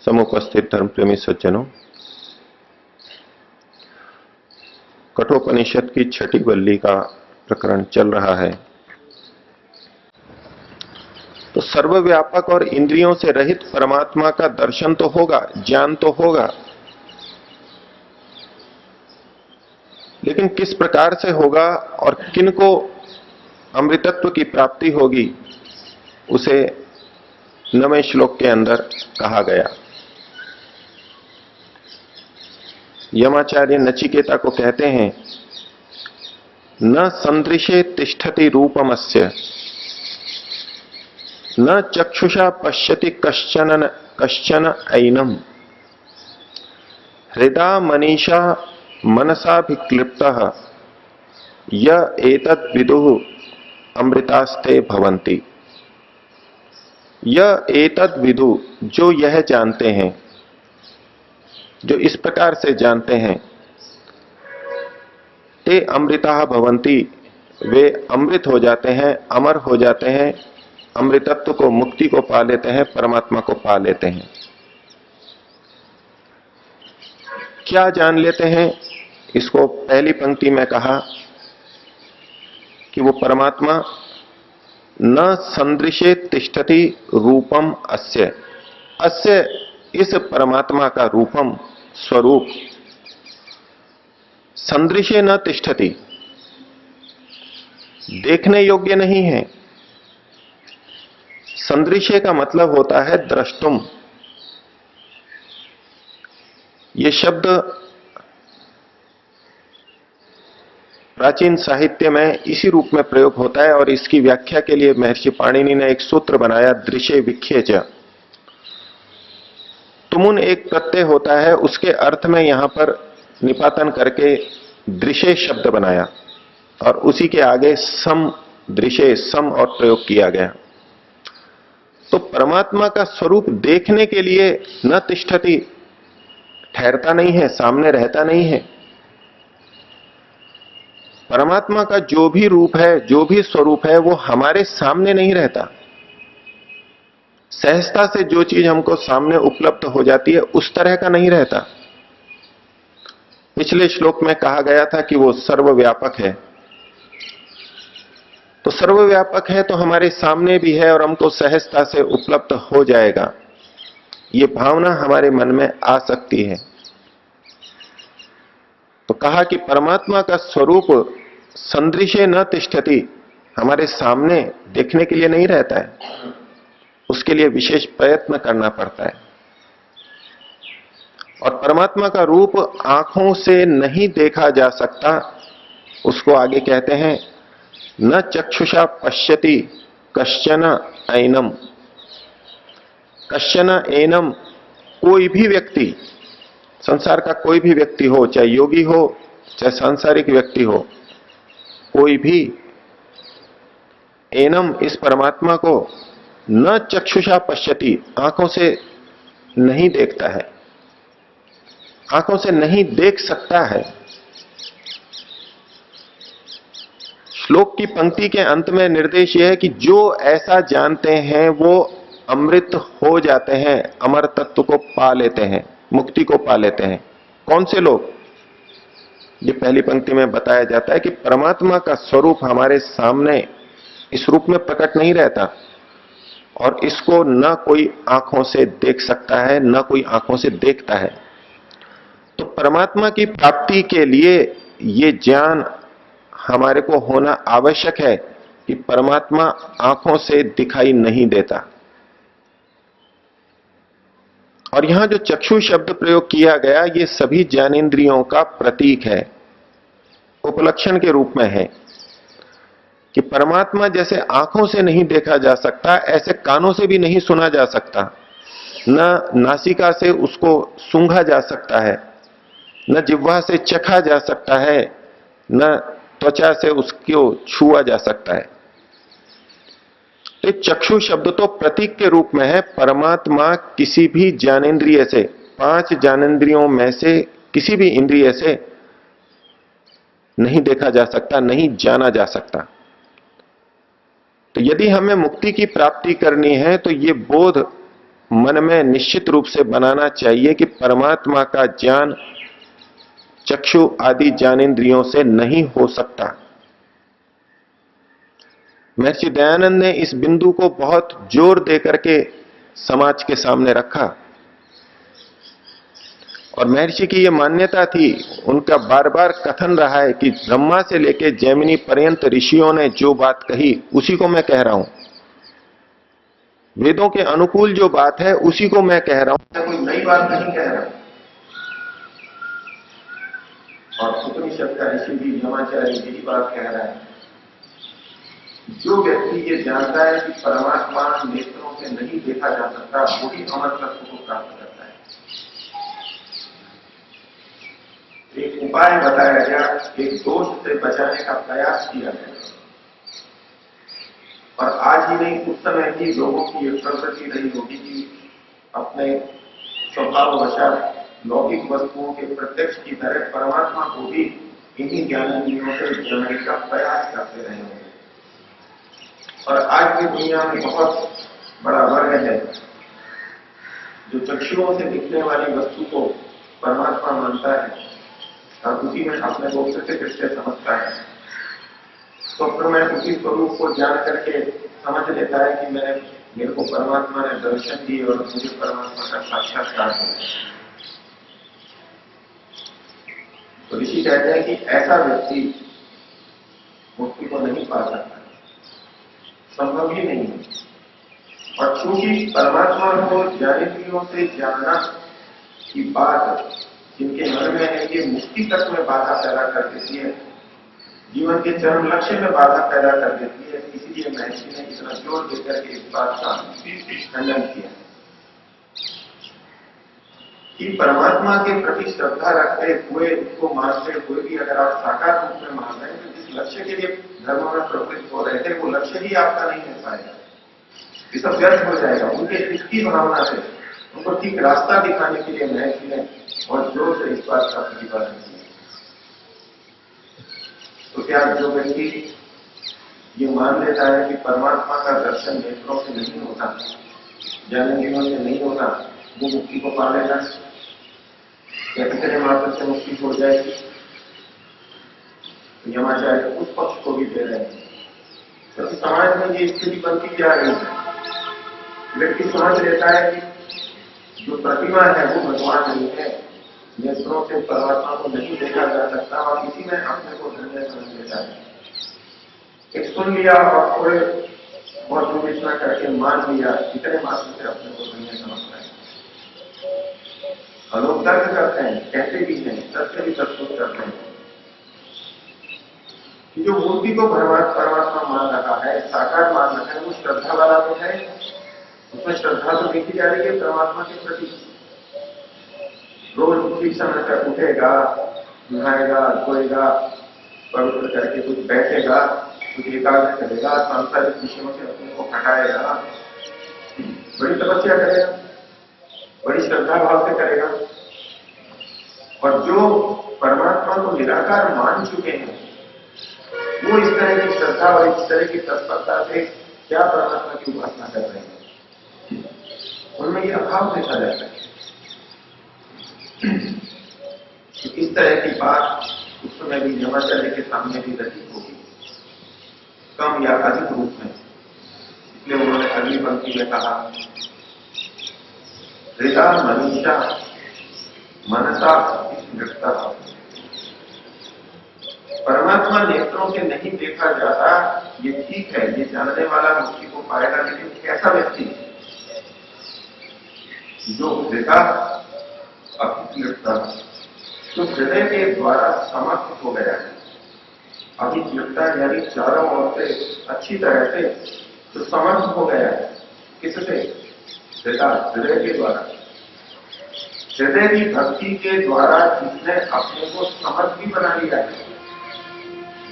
समुपस्थित धर्म प्रेमी सज्जनों, कठोपनिषद की छठी वल्ली का प्रकरण चल रहा है। तो सर्वव्यापक और इंद्रियों से रहित परमात्मा का दर्शन तो होगा, ज्ञान तो होगा, लेकिन किस प्रकार से होगा और किनको अमृतत्व की प्राप्ति होगी, उसे 9वें श्लोक के अंदर कहा गया। यमाचार्य नचिकेता को कहते हैं, न संदृशे तिष्ठति रूपमस्य, न चक्षुषा पश्यति कश्चन ऐनम, हृदा मनीषा मनसाभिक्लिप्तः य एतद् विदुः अमृतास्ते भवन्ति। यह एतद् विदु, जो यह जानते हैं, जो इस प्रकार से जानते हैं, ते अमृता भवन्ति, वे अमृत हो जाते हैं, अमर हो जाते हैं, अमृतत्व को, मुक्ति को पा लेते हैं, परमात्मा को पा लेते हैं। क्या जान लेते हैं? इसको पहली पंक्ति में कहा कि वो परमात्मा न संदृशे तिष्ठति रूपम अस्य, अस्य इस परमात्मा का रूपम, स्वरूप, संदृशे न तिष्ठति, देखने योग्य नहीं है। संदृशे का मतलब होता है द्रष्टुम। ये शब्द प्राचीन साहित्य में इसी रूप में प्रयोग होता है और इसकी व्याख्या के लिए महर्षि पाणिनि ने एक सूत्र बनाया, दृश्य विख्ये च। तुमुन एक प्रत्यय होता है, उसके अर्थ में यहां पर निपातन करके दृश्य शब्द बनाया और उसी के आगे सम, दृश्य, सम और प्रयोग किया गया। तो परमात्मा का स्वरूप देखने के लिए न तिष्ठति, ठहरता नहीं है, सामने रहता नहीं है। परमात्मा का जो भी रूप है, जो भी स्वरूप है, वो हमारे सामने नहीं रहता। सहजता से जो चीज हमको सामने उपलब्ध हो जाती है, उस तरह का नहीं रहता। पिछले श्लोक में कहा गया था कि वो सर्वव्यापक है। तो सर्वव्यापक है तो हमारे सामने भी है और हमको सहजता से उपलब्ध हो जाएगा, ये भावना हमारे मन में आ सकती है। तो कहा कि परमात्मा का स्वरूप संदृशे न तिष्ठति, हमारे सामने देखने के लिए नहीं रहता है, उसके लिए विशेष प्रयत्न करना पड़ता है। और परमात्मा का रूप आंखों से नहीं देखा जा सकता, उसको आगे कहते हैं न चक्षुषा पश्यति कश्चन ऐनम। कश्चन ऐनम, कोई भी व्यक्ति, संसार का कोई भी व्यक्ति हो, चाहे योगी हो चाहे सांसारिक व्यक्ति हो, कोई भी एनम, इस परमात्मा को न चक्षुषा पश्यति, आंखों से नहीं देखता है, आंखों से नहीं देख सकता है। श्लोक की पंक्ति के अंत में निर्देश यह है कि जो ऐसा जानते हैं वो अमृत हो जाते हैं, अमर तत्व को पा लेते हैं, मुक्ति को पा लेते हैं। कौन से लोग? ये पहली पंक्ति में बताया जाता है कि परमात्मा का स्वरूप हमारे सामने इस रूप में प्रकट नहीं रहता और इसको न कोई आंखों से देख सकता है, न कोई आंखों से देखता है। तो परमात्मा की प्राप्ति के लिए ये ज्ञान हमारे को होना आवश्यक है कि परमात्मा आंखों से दिखाई नहीं देता। और यहां जो चक्षु शब्द प्रयोग किया गया, ये सभी ज्ञानेंद्रियों का प्रतीक है, उपलक्षण के रूप में है कि परमात्मा जैसे आंखों से नहीं देखा जा सकता, ऐसे कानों से भी नहीं सुना जा सकता, न नासिका से उसको सूंघा जा सकता है, न जिह्वा से चखा जा सकता है, न त्वचा से उसको छुआ जा सकता है। तो चक्षु शब्द तो प्रतीक के रूप में है। परमात्मा किसी भी ज्ञानेंद्रिय से, 5 ज्ञानेंद्रियों में से किसी भी इंद्रिय से नहीं देखा जा सकता, नहीं जाना जा सकता। तो यदि हमें मुक्ति की प्राप्ति करनी है तो ये बोध मन में निश्चित रूप से बनाना चाहिए कि परमात्मा का ज्ञान चक्षु आदि ज्ञानेंद्रियों से नहीं हो सकता। महर्षि दयानंद ने इस बिंदु को बहुत जोर देकर के समाज के सामने रखा और महर्षि की यह मान्यता थी, उनका बार बार कथन रहा है कि ब्रह्मा से लेकर जैमिनी पर्यंत ऋषियों ने जो बात कही उसी को मैं कह रहा हूं, वेदों के अनुकूल जो बात है उसी को मैं कह रहा हूं, मैं कोई नई बात नहीं कह रहा। और उपनिषद का ऋषि भी यमाचार्य यही बात कह रहा है, जो व्यक्ति ये जानता है कि परमात्मा नेत्रों से नहीं देखा जा सकता वही अमर तत्व को प्राप्त करता है। एक उपाय बताया गया, एक दोष से बचाने का प्रयास किया गया और आज ही नहीं उस समय ही लोगों की एक प्रवृत्ति रही होगी कि अपने स्वभाववशात लौकिक वस्तुओं के प्रत्यक्ष की तरह परमात्मा को भी इन्हीं ज्ञानेंद्रियों से जानने का प्रयास करते रहे होंगे। और आज की दुनिया में बहुत बड़ा वर्ग है जो चक्षुओं से दिखने वाली वस्तु को परमात्मा मानता है और उसी में अपने को कृत्य समझता है। स्वप्न में उसी स्वरूप को जान करके समझ लेता है कि मेरे को परमात्मा ने दर्शन दिए और मुझे परमात्मा का साक्षात्कार हो। तो ऋषि कहते हैं कि ऐसा व्यक्ति मुक्ति को नहीं पा सकता, संभव ही नहीं है। और चूंकि परमात्मा को ज्ञानेंद्रियों से जानना की बात जिनके मन में है ये मुक्ति तक में बाधा पैदा कर देती है, जीवन के चरम लक्ष्य में बाधा पैदा कर देती है, इसीलिए महर्षि ने इतना जोर देकर के इस बात का खंडन किया कि परमात्मा के प्रति श्रद्धा रखते हुए, उसको मानते हुए भी अगर आप साकार रूप में मान रहे हैं तो जिस लक्ष्य के लिए धर्म में प्रवृत्त हो रहे थे वो लक्ष्य ही आपका नहीं हो पाएगा, ये सब व्यर्थ हो जाएगा। उनके इसकी भावना से उनको ठीक रास्ता दिखाने के लिए महर्षि ने और जोर से इस बात का प्रतिपादन किया। तो क्या जो व्यक्ति ये मान लेता है कि परमात्मा का दर्शन नेत्रों से नहीं होता, ज्ञानेंद्रियों से नहीं होता, वो मुक्ति को पा लेगा या कितने मात्र से मुक्ति हो जाएगी? यमाचार्य उस पक्ष को भी दे रहे हैं क्योंकि समाज में ये स्थिति बनती जा रही है। व्यक्ति समझ लेता है कि जो प्रतिमा है वो भगवान नहीं है, नेत्रों से परमात्मा को नहीं देखा जा सकता और इसी में अपने को धन्य समझ लेता है। एक सुन लिया और थोड़े बहुत विवेचना करके मान लिया, इतने मात्र से अपने को धन्य समझता है। और लोग तर्क करते हैं, कहते भी हैं, सत्य भी प्रस्तुत करते हैं कि जो मूर्ति को परमात्मा मान रहा है, साकार मान रहा है, वो श्रद्धा वाला तो है, उसमें श्रद्धा तो देखी जा रही है परमात्मा के प्रति। रोज ठीक समय तक उठेगा, नहाएगा, धोएगा, पवित्र करके कुछ बैठेगा, कुछ एकाग्र करेगा, सांसारिक विषयों से अपने को हटाएगा, बड़ी तपस्या करेगा, बड़ी श्रद्धा भाव से करेगा। और जो परमात्मा को निराकार मान चुके हैं वो इस तरह की श्रद्धा और इस तरह की तत्परता से क्या परमात्मा की उपासना कर रहे हैं, उनमें यह अभाव देखा जाता है। इस तरह की बात उस समय भी यमाचार्य के सामने भी रखी होगी, कम या अधिक रूप में। इसलिए उन्होंने अगली पंक्ति में कहा, हृदा मनीषा मनसा स्मृता। परमात्मा नेत्रों से नहीं देखा जाता, ये ठीक है, ये जानने वाला मुक्ति को पाएगा, लेकिन ऐसा व्यक्ति जो हृदय अभिस्मृता, जो हृदय के द्वारा समाप्त हो गया है। अभिस्मृता यानी चारों ओर से अच्छी तरह से जो समर्थ हो गया है, किससे? हृदय के द्वारा, हृदय की भक्ति के द्वारा जिसने अपने को समर्थ भी बना लिया है,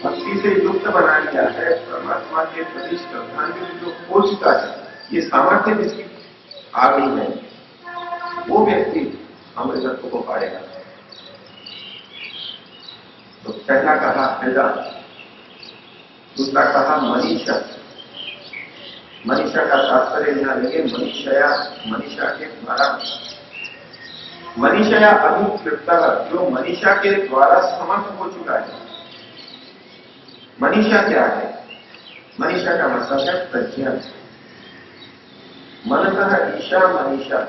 भक्ति से युक्त बना लिया है, परमात्मा के प्रति श्रद्धांजलि जो हो चुका है, ये सामर्थ्य जिसकी आ गई है, वो व्यक्ति अमृतत्व को पाएगा। तो पहला कहा हृदय, दूसरा कहा मनीषा, मनीषा का तात्पर्य यहाँ लेंगे मनीषया, मनीषा के द्वारा। मनीषया अभिप्रेत, जो मनीषा के द्वारा समर्थ हो चुका है। मनीषा क्या है? मनीषा का मतलब है प्रज्ञा। मनतः ईशा मनीषा।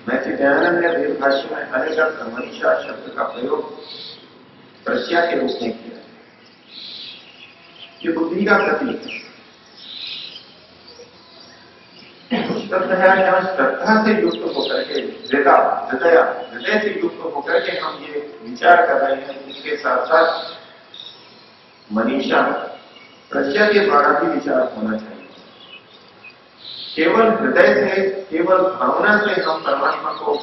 मैत्रेयानंद ने वेद भाष्य में अनेक मनीषा शब्द का प्रयोग प्रज्ञा के रूप में किया। ये बुद्धि का प्रतीक है। श्रद्धा से युक्त होकर के, हृदय से युक्त होकर के हम ये विचार कर रहे हैं। इसके साथ साथ मनीषा, प्रज्ञा के द्वारा भी विचार होना चाहिए। केवल हृदय से, केवल भावना से हम परमात्मा को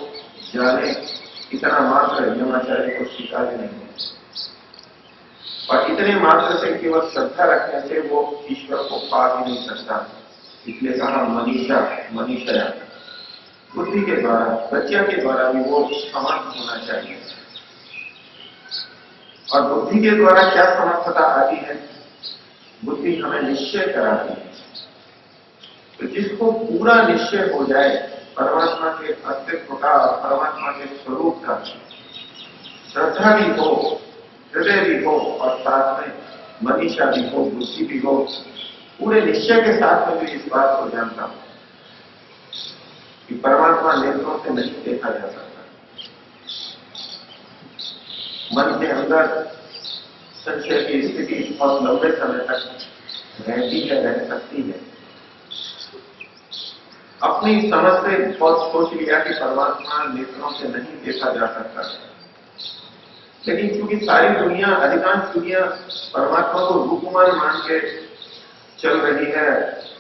जाने, इतना मात्र यमाचार्य को स्वीकार्य नहीं है। और इतने मात्र से, केवल श्रद्धा रखने से वो ईश्वर को पा भी नहीं सकता। इसलिए कहा मनीषा, मनीषया, बुद्धि के द्वारा, प्रज्ञा के द्वारा भी वो समर्थ होना चाहिए। और बुद्धि के द्वारा क्या समर्थता आती है? बुद्धि हमें निश्चय कराती है। तो जिसको पूरा निश्चय हो जाए परमात्मा के अस्तित्व का, परमात्मा के स्वरूप का, श्रद्धा भी हो, हृदय भी हो और साथ में मनीषा भी हो, बुद्धि भी हो, पूरे निश्चय के साथ में भी इस बात को जानता हूं कि परमात्मा नेत्रों से नहीं देखा जा सकता। मन के अंदर संशय की स्थिति बहुत लंबे समय तक रहती है, रह सकती है। अपनी समझ से बहुत सोच लिया कि परमात्मा नेत्रों से नहीं देखा जा सकता, लेकिन क्योंकि सारी दुनिया, अधिकांश दुनिया परमात्मा को रूपमान मान के चल रही है,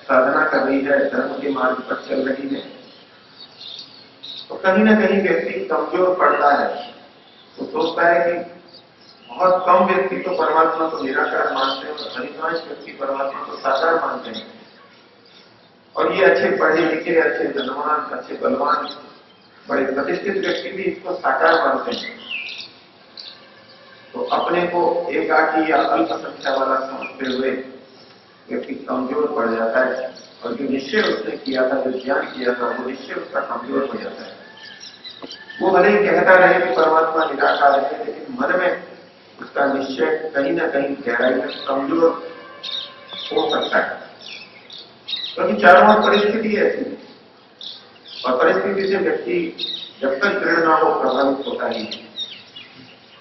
साधना कर रही है, धर्म के मार्ग पर चल रही है, तो कहीं ना कहीं व्यक्ति कमजोर पड़ता है। तो सोचता है कि बहुत कम व्यक्ति तो परमात्मा को निराकार मानते हैं और अधिकांश व्यक्ति परमात्मा को साकार मानते हैं। और ये अच्छे पढ़े लिखे, अच्छे धनवान, अच्छे बलवान, बड़े प्रतिष्ठित व्यक्ति भी इसको साकार मानते हैं। तो अपने को एकाकी या अल्पसंख्या वाला समझते हुए व्यक्ति कमजोर पड़ जाता है। और जो निश्चय उसने किया था, जो ज्ञान किया था, वो निश्चय उसका कमजोर हो जाता है। वो भले ही कहता रहे कि परमात्मा निराकार है, लेकिन मन में उसका निश्चय कहीं ना कहीं गहराई में कमजोर हो सकता है। क्योंकि चारों ओर परिस्थिति ऐसी है और परिस्थिति से व्यक्ति जब तक दृढ़ ना हो प्रभावित होता ही है।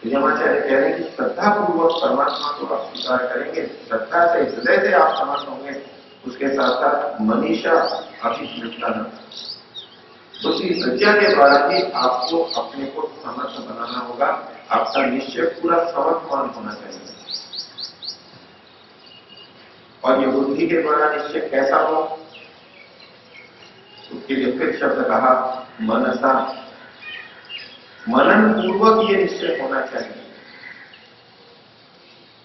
यमाचार्य कह रहे हैं कि श्रद्धापूर्वक परमात्मा को आप स्वीकार करेंगे, श्रद्धा से, हृदय से आप समर्थ होंगे। उसके साथ साथ मनीषा अभिप्रेत, बुद्धि प्रज्ञा के द्वारा ही आपको अपने को समर्थ बनाना होगा। आपका निश्चय पूरा समर्थवान होना चाहिए। और ये बुद्धि के द्वारा निश्चय कैसा हो, उसके लिए फिर शब्द कहा मनसा। मनन पूर्वक ये निश्चय होना चाहिए।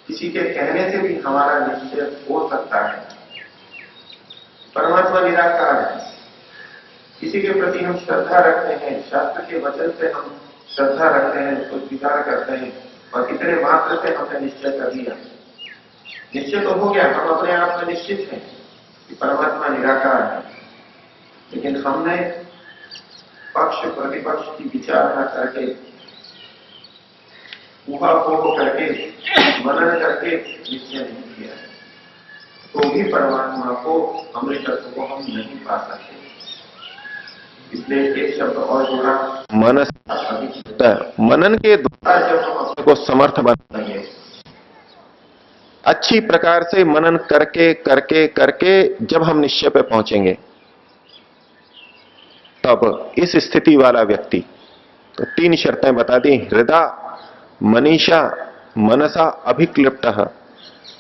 किसी के कहने से भी हमारा निश्चय हो सकता है। परमात्मा निराकार है, किसी के प्रति हम श्रद्धा रखते हैं, शास्त्र के वचन से हम श्रद्धा रखते हैं, उसको स्वीकार करते हैं और इतने मात्र से हमने निश्चय कर लिया। निश्चय तो हो गया, हम अपने आप में निश्चित हैं कि परमात्मा निराकार है, लेकिन हमने पक्ष प्रतिपक्ष की विचारणा करके, ऊहापोह करके, मनन करके निश्चय नहीं किया, तो भी परमात्मा को, अमृतत्व को हम नहीं पा सकते। इसलिए एक शब्द और जोड़ा, मनस। मनन के द्वारा जब हम अपने को समर्थ बनाएंगे, अच्छी प्रकार से मनन करके करके करके जब हम निश्चय पे पहुंचेंगे, तब इस स्थिति वाला व्यक्ति, तो 3 शर्तें बता दी, हृदय, मनीषा, मनसा अभिक्लिप्त,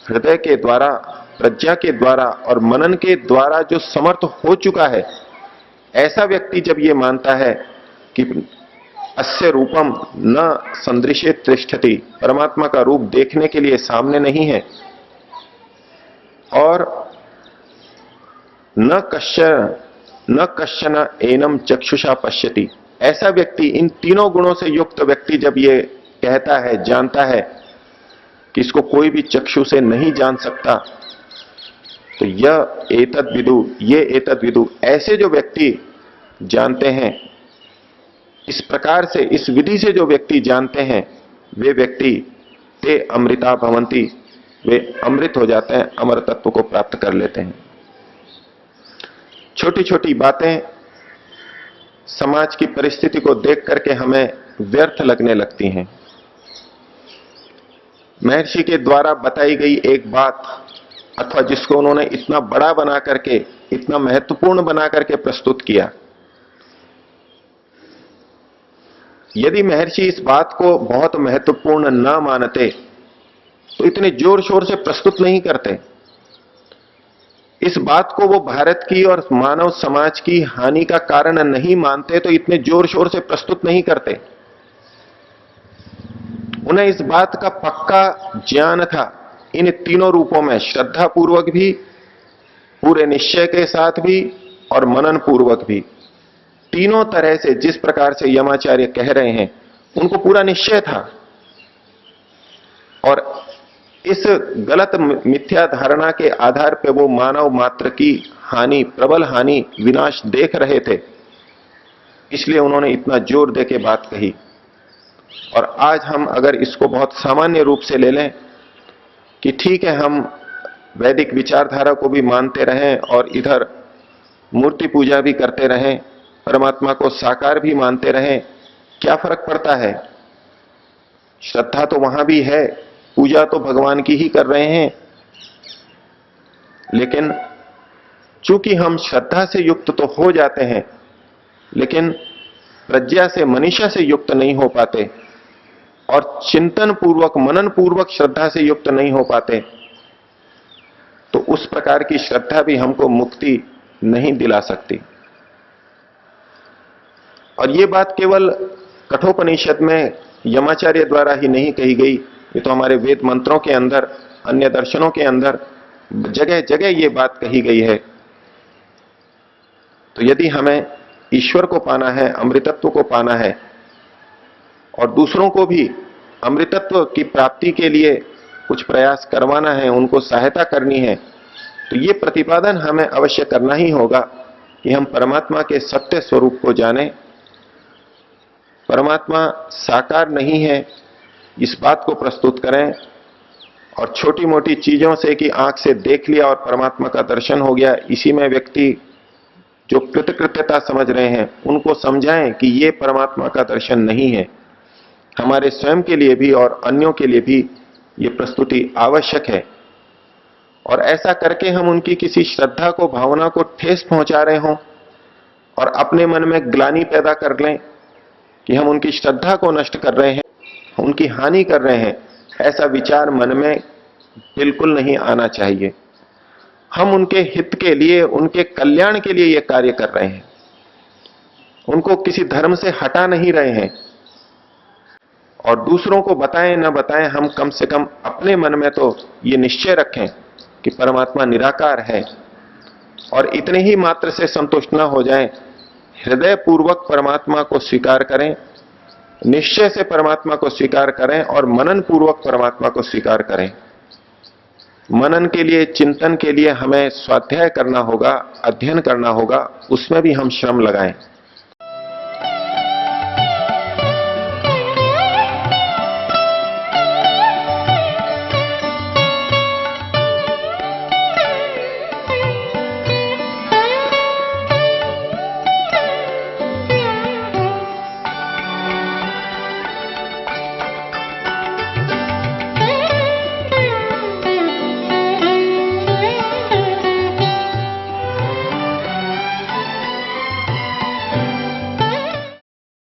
हृदय के द्वारा, प्रज्ञा के द्वारा और मनन के द्वारा जो समर्थ हो चुका है, ऐसा व्यक्ति जब ये मानता है कि अस्य रूपम न संदृश्य तिष्ठति, परमात्मा का रूप देखने के लिए सामने नहीं है, और न कश्चन एनम चक्षुषा पश्यति, ऐसा व्यक्ति, इन तीनों गुणों से युक्त व्यक्ति जब ये कहता है, जानता है कि इसको कोई भी चक्षु से नहीं जान सकता, तो यह एतद विदु, ये एतद विदु, ऐसे जो व्यक्ति जानते हैं, इस प्रकार से इस विधि से जो व्यक्ति जानते हैं, वे व्यक्ति ते अमृता भवंती, वे अमृत हो जाते हैं, अमर तत्व को प्राप्त कर लेते हैं। छोटी छोटी बातें समाज की परिस्थिति को देख करके हमें व्यर्थ लगने लगती हैं। महर्षि के द्वारा बताई गई एक बात, अथवा जिसको उन्होंने इतना बड़ा बना करके, इतना महत्वपूर्ण बना करके प्रस्तुत किया, यदि महर्षि इस बात को बहुत महत्वपूर्ण न मानते तो इतने जोर शोर से प्रस्तुत नहीं करते। इस बात को वो भारत की और मानव समाज की हानि का कारण नहीं मानते तो इतने जोर शोर से प्रस्तुत नहीं करते। उन्हें इस बात का पक्का ज्ञान था, इन तीनों रूपों में, श्रद्धा पूर्वक भी, पूरे निश्चय के साथ भी और मनन पूर्वक भी, तीनों तरह से जिस प्रकार से यमाचार्य कह रहे हैं उनको पूरा निश्चय था। और इस गलत मिथ्या धारणा के आधार पर वो मानव मात्र की हानि, प्रबल हानि, विनाश देख रहे थे, इसलिए उन्होंने इतना जोर देके बात कही। और आज हम अगर इसको बहुत सामान्य रूप से ले लें कि ठीक है, हम वैदिक विचारधारा को भी मानते रहें और इधर मूर्ति पूजा भी करते रहें, परमात्मा को साकार भी मानते रहें, क्या फर्क पड़ता है? श्रद्धा तो वहां भी है, पूजा तो भगवान की ही कर रहे हैं, लेकिन चूंकि हम श्रद्धा से युक्त तो हो जाते हैं, लेकिन प्रज्ञा से, मनीषा से युक्त नहीं हो पाते और चिंतन पूर्वक, मनन पूर्वक श्रद्धा से युक्त नहीं हो पाते, तो उस प्रकार की श्रद्धा भी हमको मुक्ति नहीं दिला सकती। और ये बात केवल कठोपनिषद में यमाचार्य द्वारा ही नहीं कही गई, ये तो हमारे वेद मंत्रों के अंदर, अन्य दर्शनों के अंदर जगह जगह ये बात कही गई है। तो यदि हमें ईश्वर को पाना है, अमृतत्व को पाना है और दूसरों को भी अमृतत्व की प्राप्ति के लिए कुछ प्रयास करवाना है, उनको सहायता करनी है, तो ये प्रतिपादन हमें अवश्य करना ही होगा कि हम परमात्मा के सत्य स्वरूप को जानें। परमात्मा साकार नहीं है, इस बात को प्रस्तुत करें। और छोटी मोटी चीजों से कि आंख से देख लिया और परमात्मा का दर्शन हो गया, इसी में व्यक्ति जो कृतकृत्यता समझ रहे हैं उनको समझाएं कि ये परमात्मा का दर्शन नहीं है। हमारे स्वयं के लिए भी और अन्यों के लिए भी ये प्रस्तुति आवश्यक है। और ऐसा करके हम उनकी किसी श्रद्धा को, भावना को ठेस पहुंचा रहे हों और अपने मन में ग्लानि पैदा कर लें कि हम उनकी श्रद्धा को नष्ट कर रहे हैं, उनकी हानि कर रहे हैं, ऐसा विचार मन में बिल्कुल नहीं आना चाहिए। हम उनके हित के लिए, उनके कल्याण के लिए यह कार्य कर रहे हैं, उनको किसी धर्म से हटा नहीं रहे हैं। और दूसरों को बताएं न बताएं, हम कम से कम अपने मन में तो ये निश्चय रखें कि परमात्मा निराकार है और इतने ही मात्र से संतुष्ट न हो जाएं, हृदय पूर्वक परमात्मा को स्वीकार करें, निश्चय से परमात्मा को स्वीकार करें और मनन पूर्वक परमात्मा को स्वीकार करें। मनन के लिए, चिंतन के लिए हमें स्वाध्याय करना होगा, अध्ययन करना होगा, उसमें भी हम श्रम लगाएं।